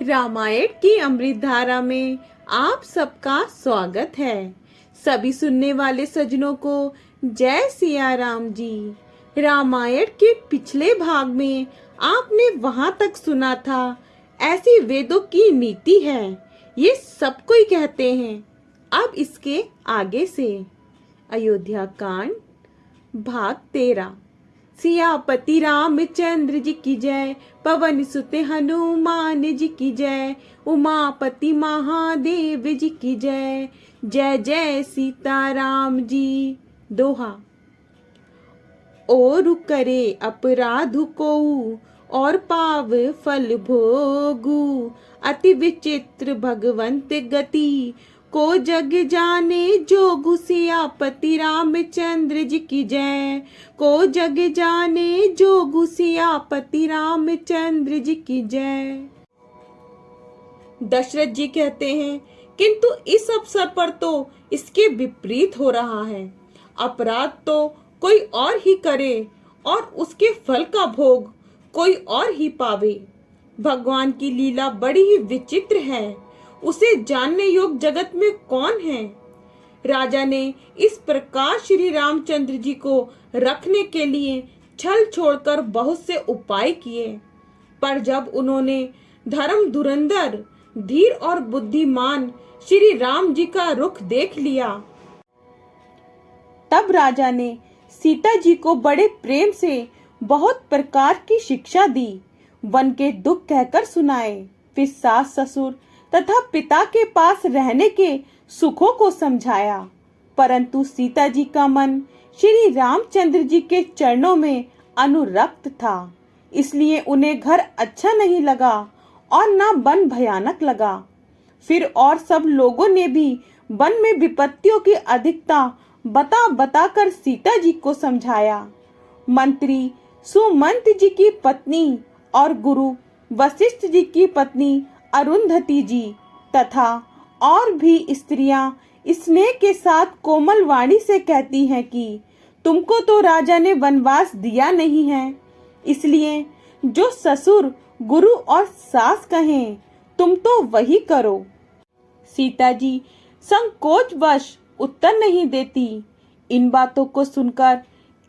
रामायण की अमृत धारा में आप सबका स्वागत है। सभी सुनने वाले सज्जनों को जय सिया राम जी। रामायण के पिछले भाग में आपने वहां तक सुना था, ऐसी वेदों की नीति है, ये सब कोई कहते हैं। अब इसके आगे से अयोध्या कांड भाग 13। सियापति रामचंद्र जी की जय, पवन सुत हनुमान जी की जय, उमापति महादेव जी की जय, जय जय सीताराम जी। दोहा। और करे अपराध को और पाव फल भोगु, अति विचित्र भगवंत गति, को जग जाने जोगु। सियापति रामचंद्र जी की जय, को जग जाने जोगु। सियापति रामचंद्र जी की जय। दशरथ जी कहते हैं, किंतु इस अवसर पर तो इसके विपरीत हो रहा है। अपराध तो कोई और ही करे और उसके फल का भोग कोई और ही पावे। भगवान की लीला बड़ी ही विचित्र है, उसे जानने योग्य जगत में कौन है। राजा ने इस प्रकार श्री रामचंद्र जी को रखने के लिए छल छोड़कर बहुत से उपाय किए, पर जब उन्होंने धर्म धुरंधर धीर और बुद्धिमान श्री राम जी का रुख देख लिया, तब राजा ने सीता जी को बड़े प्रेम से बहुत प्रकार की शिक्षा दी, वन के दुख कहकर सुनाए, फिर सास ससुर तथा पिता के पास रहने के सुखों को समझाया। परंतु सीता जी का मन श्री रामचंद्र जी के चरणों में अनुरक्त था, इसलिए उन्हें घर अच्छा नहीं लगा और न वन भयानक लगा। फिर और सब लोगों ने भी वन में विपत्तियों की अधिकता बता बता कर सीता जी को समझाया। मंत्री सुमंत जी की पत्नी और गुरु वशिष्ठ जी की पत्नी अरुंधति जी तथा और भी स्त्रियां स्नेह के साथ कोमल वाणी से कहती हैं कि तुमको तो राजा ने वनवास दिया नहीं है, इसलिए जो ससुर गुरु और सास कहें तुम तो वही करो। सीता जी संकोचवश उत्तर नहीं देती। इन बातों को सुनकर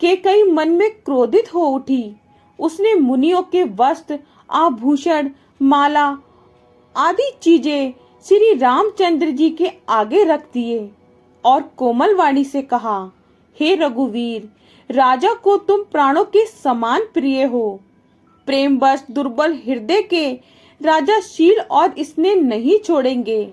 कैकेयी मन में क्रोधित हो उठी। उसने मुनियों के वस्त्र, आभूषण, माला आदि चीजें श्री रामचंद्र जी के आगे रख दिए और कोमल वाणी से कहा, हे रघुवीर, राजा को तुम प्राणों के समान प्रिय हो। प्रेमवश दुर्बल हृदय के राजा शील और स्नेह नहीं छोड़ेंगे।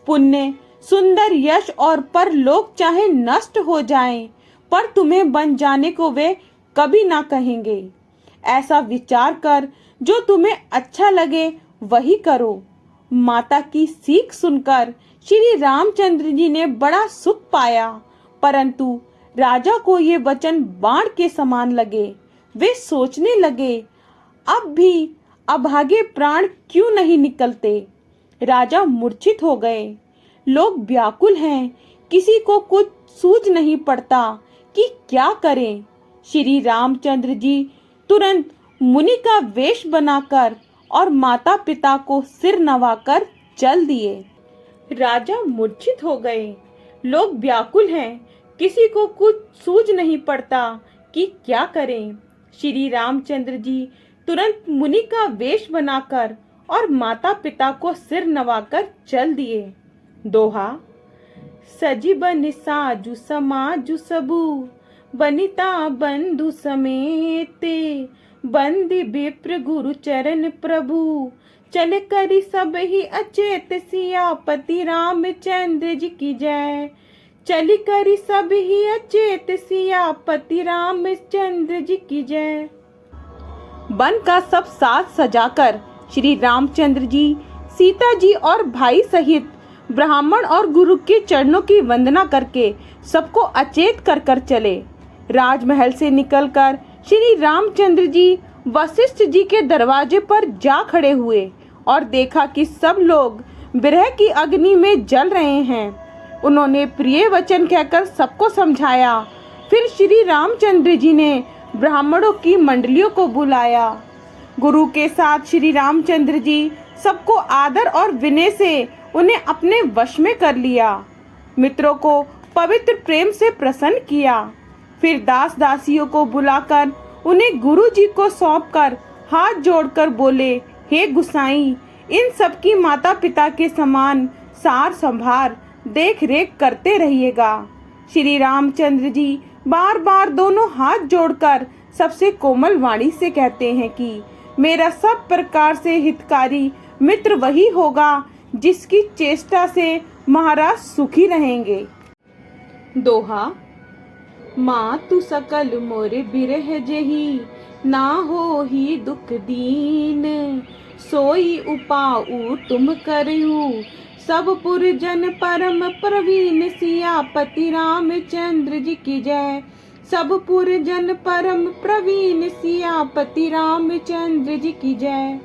पुण्य, सुंदर यश और परलोक चाहे नष्ट हो जाएं, पर तुम्हें बन जाने को वे कभी ना कहेंगे। ऐसा विचार कर जो तुम्हें अच्छा लगे वही करो। माता की सीख सुनकर श्री रामचंद्र जी ने बड़ा सुख पाया, परंतु राजा को ये वचन बाण के समान लगे। वे सोचने लगे, अब भी अभागे प्राण क्यों नहीं निकलते। राजा मूर्छित हो गए। लोग व्याकुल हैं, किसी को कुछ सूझ नहीं पड़ता कि क्या करें। श्री रामचंद्र जी तुरंत मुनि का वेश बनाकर और माता पिता को सिर नवाकर चल दिए। राजा मूर्छित हो गए। लोग व्याकुल हैं, किसी को कुछ सूझ नहीं पड़ता कि क्या करें। श्री रामचंद्र जी तुरंत मुनि का वेश बनाकर और माता पिता को सिर नवाकर चल दिए। दोहा। सजी बन साजु समाजु सबू, बनिता बंधु समेते, बंदी विप्र गुरु चरण प्रभु, चल करी सब ही अचेत। सियापति रामचंद्र जी की जय, चली करी सब ही अचेत। सियापति रामचंद्र जी की जय। वन का सब साज सजाकर श्री रामचंद्र जी, सीता जी और भाई सहित ब्राह्मण और गुरु के चरणों की वंदना करके सबको अचेत कर कर चले। राजमहल से निकलकर श्री रामचंद्र जी वशिष्ठ जी के दरवाजे पर जा खड़े हुए और देखा कि सब लोग विरह की अग्नि में जल रहे हैं। उन्होंने प्रिय वचन कहकर सबको समझाया। फिर श्री रामचंद्र जी ने ब्राह्मणों की मंडलियों को बुलाया। गुरु के साथ श्री रामचंद्र जी सबको आदर और विनय से उन्हें अपने वश में कर लिया। मित्रों को पवित्र प्रेम से प्रसन्न किया। फिर दास दासियों को बुलाकर उन्हें गुरु जी को सौंपकर हाथ जोड़कर बोले, हे गुसाई, इन सबकी माता पिता के समान सार संभार देख रेख करते रहिएगा। श्री रामचंद्र जी बार बार दोनों हाथ जोड़कर सबसे कोमल वाणी से कहते हैं कि मेरा सब प्रकार से हितकारी मित्र वही होगा जिसकी चेष्टा से महाराज सुखी रहेंगे। दोहा। माँ तू सकल मोरे बिरह जेही, ना हो ही दुख दीन, सोई उपाऊ तुम करहु, सब पुरजन परम प्रवीण, सियापति रामचंद्र जी की जय। सब पुरजन परम प्रवीण, सियापति रामचंद्र जी की जय।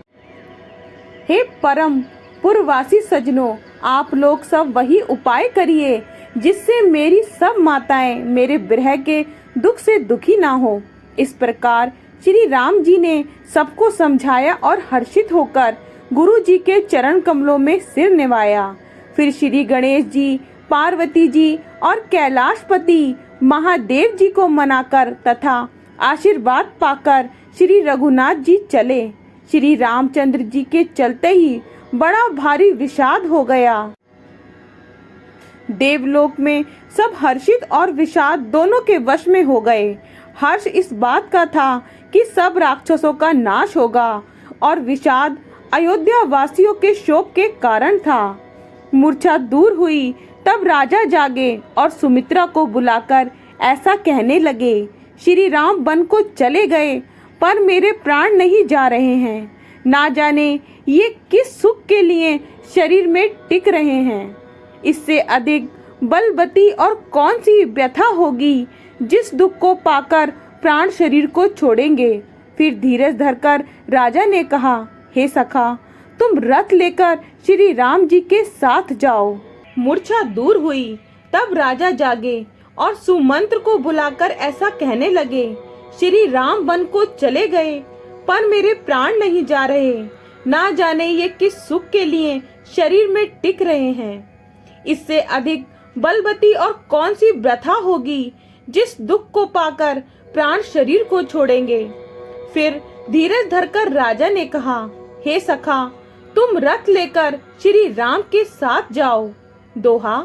हे परम पुरवासी सजनों, आप लोग सब वही उपाय करिए जिससे मेरी सब माताएं मेरे विरह के दुख से दुखी ना हो। इस प्रकार श्री राम जी ने सबको समझाया और हर्षित होकर गुरु जी के चरण कमलों में सिर निवाया। फिर श्री गणेश जी, पार्वती जी और कैलाशपति महादेव जी को मनाकर तथा आशीर्वाद पाकर श्री रघुनाथ जी चले। श्री रामचंद्र जी के चलते ही बड़ा भारी विषाद हो गया। देवलोक में सब हर्षित और विषाद दोनों के वश में हो गए। हर्ष इस बात का था कि सब राक्षसों का नाश होगा और विषाद अयोध्या वासियों के शोक के कारण था। मूर्छा दूर हुई तब राजा जागे और सुमित्रा को बुलाकर ऐसा कहने लगे, श्री राम वन को चले गए पर मेरे प्राण नहीं जा रहे हैं। ना जाने ये किस सुख के लिए शरीर में टिक रहे हैं। इससे अधिक बलवती और कौन सी व्यथा होगी जिस दुख को पाकर प्राण शरीर को छोड़ेंगे। फिर धीरज धरकर राजा ने कहा, हे सखा, तुम रथ लेकर श्री राम जी के साथ जाओ। मूर्छा दूर हुई तब राजा जागे और सुमंत्र को बुलाकर ऐसा कहने लगे, श्री राम वन को चले गए पर मेरे प्राण नहीं जा रहे। ना जाने ये किस सुख के लिए शरीर में टिक रहे हैं। इससे अधिक बलवती और कौन सी व्यथा होगी जिस दुख को पाकर प्राण शरीर को छोड़ेंगे। फिर धीरज धरकर राजा ने कहा, हे सखा, तुम रथ लेकर श्री राम के साथ जाओ। दोहा।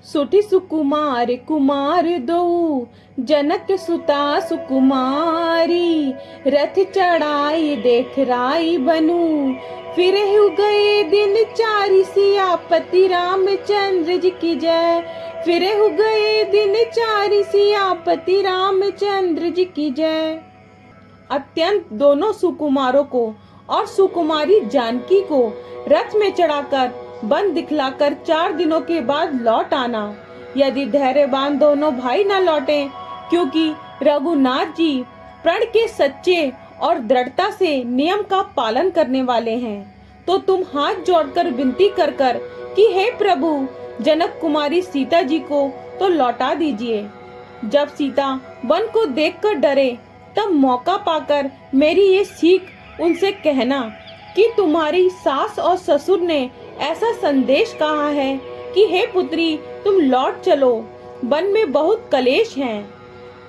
सुठी सुकुमार कुमार दो, जनक सुता सुकुमारी, रथ चढ़ाई देख राई बनू, फिर गए दिन चारी, सियापति रामचंद्र जी की जय। फिर गए दिन चारी, सियापति रामचंद्र जी की जय। अत्यंत दोनों सुकुमारों को और सुकुमारी जानकी को रथ में चढ़ाकर वन दिखलाकर 4 दिनों के बाद लौट आना। यदि धैर्यवान दोनों भाई न लौटे, क्योंकि रघुनाथ जी प्रण के सच्चे और दृढ़ता से नियम का पालन करने वाले हैं, तो तुम हाथ जोड़कर विनती कर कर कि हे प्रभु, जनक कुमारी सीता जी को तो लौटा दीजिए। जब सीता वन को देखकर डरे तब मौका पाकर मेरी ये सीख उनसे कहना कि तुम्हारी सास और ससुर ने ऐसा संदेश कहा है कि हे पुत्री, तुम लौट चलो, वन में बहुत कलेश हैं।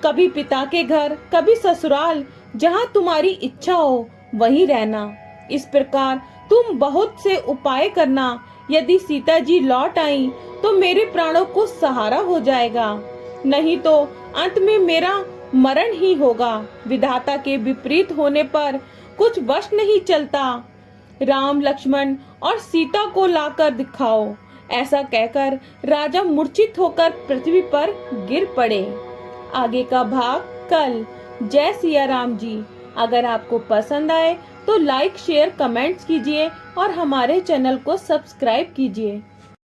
कभी पिता के घर, कभी ससुराल, जहाँ तुम्हारी इच्छा हो वहीं रहना। इस प्रकार तुम बहुत से उपाय करना। यदि सीता जी लौट आई तो मेरे प्राणों को सहारा हो जाएगा, नहीं तो अंत में मेरा मरण ही होगा। विधाता के विपरीत होने पर कुछ वश नहीं चलता। राम, लक्ष्मण और सीता को लाकर दिखाओ। ऐसा कहकर राजा मूर्छित होकर पृथ्वी पर गिर पड़े। आगे का भाग कल। जय सिया राम जी। अगर आपको पसंद आए तो लाइक, शेयर, कमेंट्स कीजिए और हमारे चैनल को सब्सक्राइब कीजिए।